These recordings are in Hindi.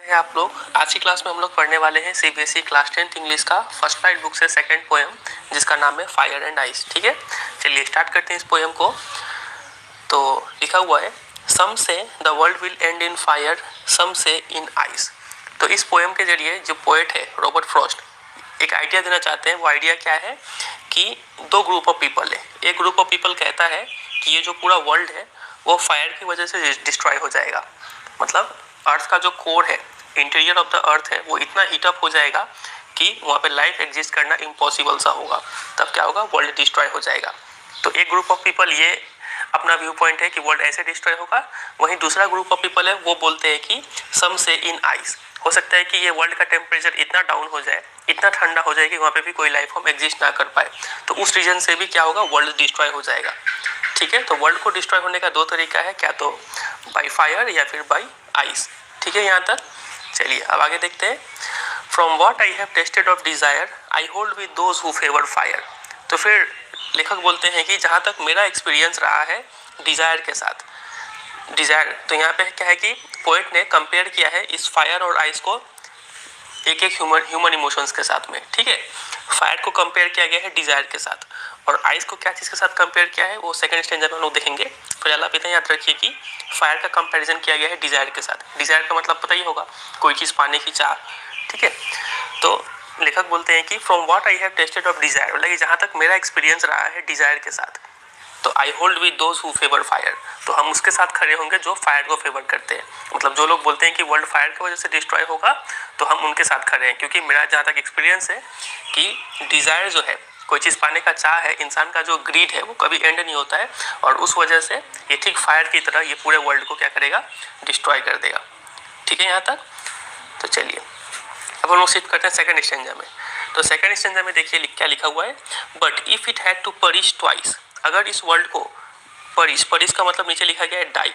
आप लोग आज की क्लास में हम लोग पढ़ने वाले हैं सीबीएसई क्लास 10th इंग्लिश का फर्स्ट पार्ट बुक से सेकंड पोएम जिसका नाम है फायर एंड आइस। ठीक है, चलिए स्टार्ट करते हैं इस पोएम को। तो लिखा हुआ है, some say the world will end in fire, some say in ice. तो इस पोएम के जरिए जो पोएट है रॉबर्ट फ्रॉस्ट एक आइडिया देना चाहते हैं। वो आइडिया क्या है कि दो ग्रुप ऑफ पीपल है। एक ग्रुप ऑफ पीपल कहता है कि ये जो पूरा वर्ल्ड है वो फायर की वजह से डिस्ट्रॉय हो जाएगा। मतलब अर्थ का जो कोर है, इंटीरियर ऑफ द अर्थ है, वो इतना हीटअप हो जाएगा कि वहाँ पे लाइफ एग्जिस्ट करना इम्पॉसिबल सा होगा। तब क्या होगा, वर्ल्ड डिस्ट्रॉय हो जाएगा। तो एक ग्रुप ऑफ पीपल ये अपना व्यू पॉइंट है कि वर्ल्ड ऐसे डिस्ट्रॉय होगा। वहीं दूसरा ग्रुप ऑफ पीपल है वो बोलते हैं कि सम से इन आइस, हो सकता है कि ये वर्ल्ड का टेम्परेचर इतना डाउन हो जाए, इतना ठंडा हो जाए कि वहाँ पे भी कोई लाइफ फॉर्म एग्जिस्ट ना कर पाए। तो उस रीजन से भी क्या होगा, वर्ल्ड डिस्ट्रॉय हो जाएगा। ठीक है, तो वर्ल्ड को डिस्ट्रॉय होने का दो तरीका है, क्या तो बाय फायर या फिर बाय आइस। ठीक है यहाँ तक। चलिए अब आगे देखते हैं। From what I have tested of desire I hold with those who favour fire. तो फिर लेखक बोलते हैं कि जहाँ तक मेरा एक्सपीरियंस रहा है डिजायर के साथ, डिजायर तो यहाँ पे क्या है कि पोएट ने कंपेयर किया है इस फायर और आइस को एक एक ह्यूमन इमोशंस के साथ में। ठीक है, फायर को कंपेयर किया गया है डिजायर के साथ, और आइस को क्या चीज़ के साथ कंपेयर किया है वो सेकंड स्टेंजा में हम लोग देखेंगे। फिलहाल आप इतना याद रखिए कि फायर का कंपैरिजन किया गया है डिजायर के साथ। डिजायर का मतलब पता ही होगा, कोई चीज़ पाने की चाह। ठीक है, तो लेखक बोलते हैं कि from what I have tested of desire, मतलब जहाँ तक मेरा एक्सपीरियंस रहा है डिजायर के साथ, तो I hold with those who favour fire, तो हम उसके साथ खड़े होंगे जो फायर को फेवर करते हैं। मतलब जो लोग बोलते हैं कि वर्ल्ड फायर की वजह से डिस्ट्रॉय होगा, तो हम उनके साथ खड़े हैं। क्योंकि मेरा जहाँ तक एक्सपीरियंस है कि डिजायर जो है, कोई चीज़ पाने का चाह है, इंसान का जो ग्रीड है वो कभी एंड नहीं होता है, और उस वजह से ये ठीक फायर की तरह ये पूरे वर्ल्ड को क्या करेगा, डिस्ट्रॉय कर देगा। ठीक है यहाँ तक। तो चलिए अब हम लोग शिफ्ट करते हैं सेकंड स्टेंजा में। तो सेकंड स्टेंजा में देखिए क्या लिखा हुआ है, but if it had to perish twice, अगर इस वर्ल्ड को परिश, परिश का मतलब नीचे लिखा गया है डाई,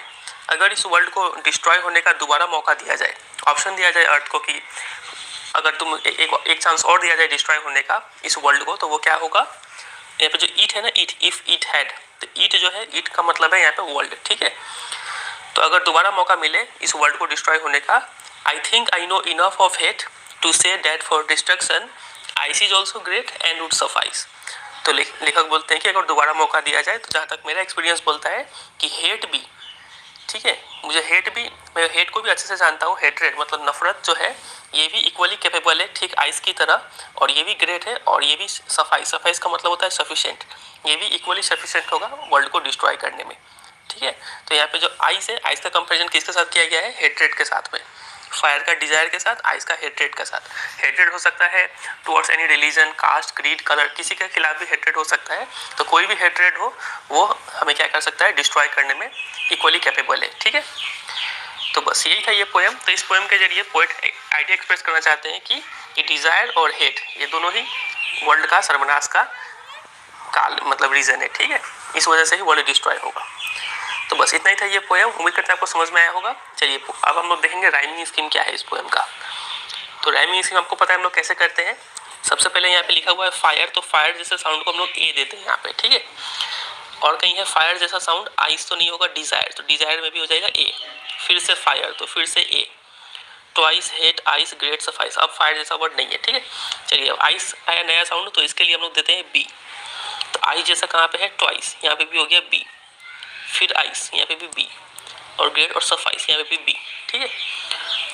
अगर इस वर्ल्ड को डिस्ट्रॉय होने का दोबारा मौका दिया जाए, ऑप्शन दिया जाए अर्थ को कि अगर तुम एक चांस और दिया जाए डिस्ट्रॉय होने का इस वर्ल्ड को, तो वो क्या होगा। यहाँ पे जो ईट है ना, ईट, इफ ईट हैड, तो ईट जो है, ईट का मतलब है यहाँ पे वर्ल्ड। ठीक है, तो अगर दोबारा मौका मिले इस वर्ल्ड को डिस्ट्रॉय होने का, I think I know enough of hate to say that for destruction ice is also great and would suffice. तो लेखक बोलते हैं कि अगर दोबारा मौका दिया जाए, तो जहाँ तक मेरा एक्सपीरियंस बोलता है कि हेट भी, ठीक है, मुझे हेट भी, मैं हेट को भी अच्छे से जानता हूँ। हेट्रेड मतलब नफरत जो है, ये भी इक्वली कैपेबल है ठीक आइस की तरह, और ये भी ग्रेट है, और ये भी सफाई, सफाई का मतलब होता है सफिशिएंट, ये भी इक्वली सफिशिएंट होगा वर्ल्ड को डिस्ट्रॉय करने में। ठीक है, तो यहाँ पे जो आइस है, आइस का कंपेरिजन किसके साथ किया गया है, हेट्रेड के साथ में। फायर का डिजायर के साथ, आइस का हेट्रेड के साथ। हेट्रेड हो सकता है towards any religion, caste, creed, colour, किसी के खिलाफ भी हेट्रेड हो सकता है। तो कोई भी हेट्रेड हो वो हमें क्या कर सकता है, डिस्ट्रॉय करने में इक्वली कैपेबल है। ठीक है, तो बस यही था ये पोएम। तो इस पोएम के जरिए पोएट आइडिया एक्सप्रेस करना चाहते हैं कि डिजायर और हेट ये दोनों ही वर्ल्ड का सर्वनाश का काल मतलब रीजन है। ठीक है, इस वजह से ही वर्ल्ड डिस्ट्रॉय होगा। तो बस इतना ही था ये पोएम। उम्मीद करते हैं आपको समझ में आया होगा। चलिए अब हम लोग देखेंगे राइमिंग स्कीम क्या है इस पोएम का। तो राइमिंग स्कीम आपको पता है हम लोग कैसे करते हैं। सबसे पहले यहाँ पे लिखा हुआ है फायर, तो फायर जैसे साउंड को हम लोग ए देते हैं यहाँ पे। ठीक है, और कहीं है फायर जैसा साउंड, आइस तो नहीं होगा, डिजायर, तो डिजायर में भी हो जाएगा ए। फिर से फायर, तो फिर से ए। Twice, hate, ice, great, suffice. अब फायर जैसा वर्ड नहीं है। ठीक है, चलिए अब आइस आया नया साउंड, तो इसके लिए हम लोग देते हैं बी। तो आइस जैसा कहाँ पे है, ट्वाइस, यहाँ पे भी हो गया बी। फिर आइस, यहाँ पे भी बी, और ग्रेट और सफाइस यहाँ पे भी बी। ठीक है,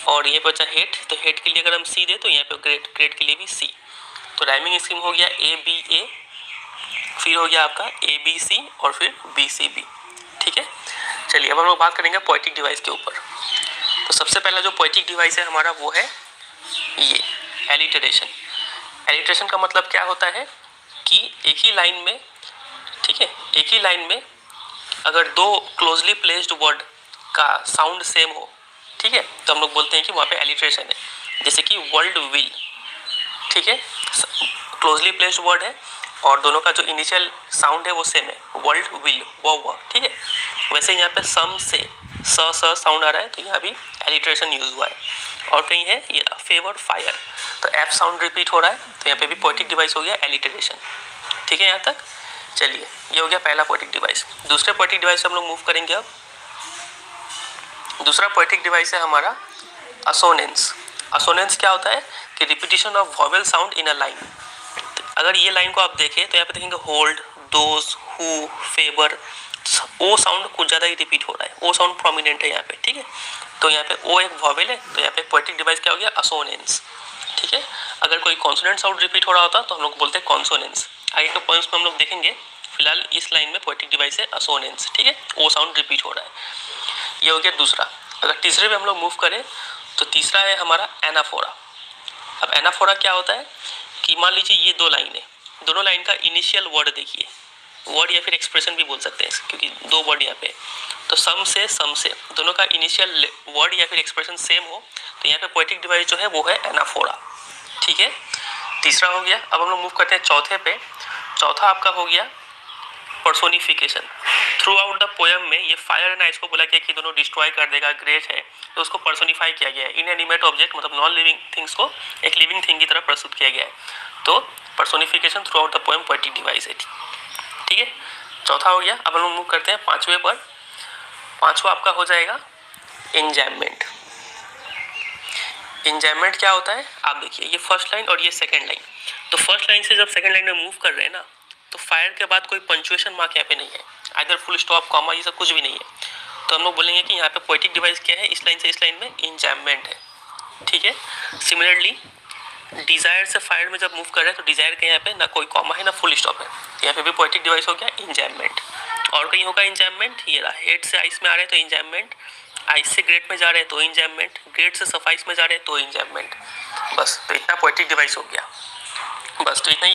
और ये बचा हेट, तो हेट के लिए अगर हम सी दे तो यहाँ पे ग्रेट, ग्रेट के लिए भी सी। तो राइमिंग स्कीम हो गया ए बी ए, फिर हो गया आपका ए बी सी, और फिर बी सी बी। ठीक है, चलिए अब हम लोग बात करेंगे पोएटिक डिवाइस के ऊपर। तो सबसे पहला जो पोएटिक डिवाइस है हमारा वो है ये एलिटरेशन। एलिटरेशन का मतलब क्या होता है कि एक ही लाइन में, ठीक है, एक ही लाइन में अगर दो क्लोजली प्लेस्ड वर्ड का साउंड सेम हो, ठीक है, तो हम लोग बोलते हैं कि वहाँ पे एलिटरेशन है। जैसे कि वर्ल्ड विल, ठीक है, क्लोजली प्लेस्ड वर्ड है और दोनों का जो इनिशियल साउंड है वो सेम है, वर्ल्ड विल, वो। ठीक है, वैसे यहाँ पे सम से स साउंड आ रहा है, तो यहाँ भी एलिटरेशन यूज हुआ है। और कहीं है ये फेवर फायर, तो एफ साउंड रिपीट हो रहा है, तो यहाँ पे भी पोएटिक डिवाइस हो गया एलिटरेशन। ठीक है यहाँ तक। चलिए ये हो गया पहला पोएटिक डिवाइस। दूसरे पोएटिक डिवाइस से हम लोग मूव करेंगे। अब दूसरा पोएटिक डिवाइस है हमारा असोनेंस। असोनेंस क्या होता है कि repetition of vowel sound in a line. अगर ये लाइन को आप देखें तो यहाँ पे देखेंगे hold, those, who, favour, O sound कुछ ज़्यादा ही रिपीट हो रहा है, ओ साउंड प्रोमिनेंट है यहाँ पे, ठीक है। तो यहाँ पे ओ एक वॉवेल है, तो यहाँ पे पोएटिक डिवाइस क्या हो गया, असोनेंस, ठीक है। अगर कोई कॉन्सोनेंट साउंड रिपीट हो रहा होता तो हम लोग बोलते हैं कॉन्सोनेंस। आगे के पॉइंट्स में हम लोग देखेंगे, फिलहाल इस लाइन में पोएटिक डिवाइस है असोनेंस, ठीक है, ओ साउंड रिपीट हो रहा है। ये हो गया दूसरा। अगर तीसरे पे हम लोग मूव करें तो तीसरा है हमारा एनाफोरा। अब एनाफोरा क्या होता है कि मान लीजिए ये दो लाइन है, दोनों लाइन का इनिशियल वर्ड देखिए, वर्ड या फिर एक्सप्रेशन भी बोल सकते हैं क्योंकि दो वर्ड यहाँ पे, तो सम से दोनों का इनिशियल वर्ड या फिर एक्सप्रेशन सेम हो तो यहाँ पे पोएटिक डिवाइस जो है वो है एनाफोरा, ठीक है। तीसरा हो गया। अब हम लोग मूव करते हैं चौथे पे। चौथा आपका हो गया personification. Through out the poem में ये फायर एंड आइस को बोला गया कि दोनों डिस्ट्रॉय कर देगा, ग्रेट है, तो उसको पर्सोनिफाई किया गया है। इनएनिमेट ऑब्जेक्ट मतलब नॉन लिविंग थिंग्स को एक लिविंग थिंग की तरह प्रस्तुत किया गया है। तो personification through out the poem poetic device है, ठीक है। चौथा हो गया। अब हम लोग मूव करते हैं पांचवे पर। पांचवा आपका हो जाएगा एंजाइममेंट। एंजाइममेंट क्या होता है आप देखिए, ये फर्स्ट लाइन और ये सेकंड लाइन। तो फर्स्ट लाइन से जब सेकंड लाइन में मूव कर रहे हैं ना, तो फायर के बाद कोई पंक्चुएशन मार्क यहाँ पे नहीं है, आइदर फुल स्टॉप, कॉमा, ये सब कुछ भी नहीं है। तो हम लोग बोलेंगे कि यहाँ पे पोएटिक डिवाइस क्या है, इस लाइन से इस लाइन में एंजाइममेंट है, ठीक है। सिमिलरली डिजायर से फायर में जब मूव कर रहे हैं तो डिजायर के यहाँ पे ना कोई कॉमा है ना फुल स्टॉप है, यहाँ पे भी पोएटिक डिवाइस हो गया एंजाइममेंट। और कहीं होगा एंजाइममेंट, ये रहा, हेड से आइस में आ रहे हैं तो एंजाइममेंट, आइस से ग्रेट में जा रहे हैं तो एंजाइममेंट, ग्रेट से सफाइस में जा रहे हैं तो एंजाइममेंट। बस तो इतना पोएटिक डिवाइस हो गया, बस तो इतना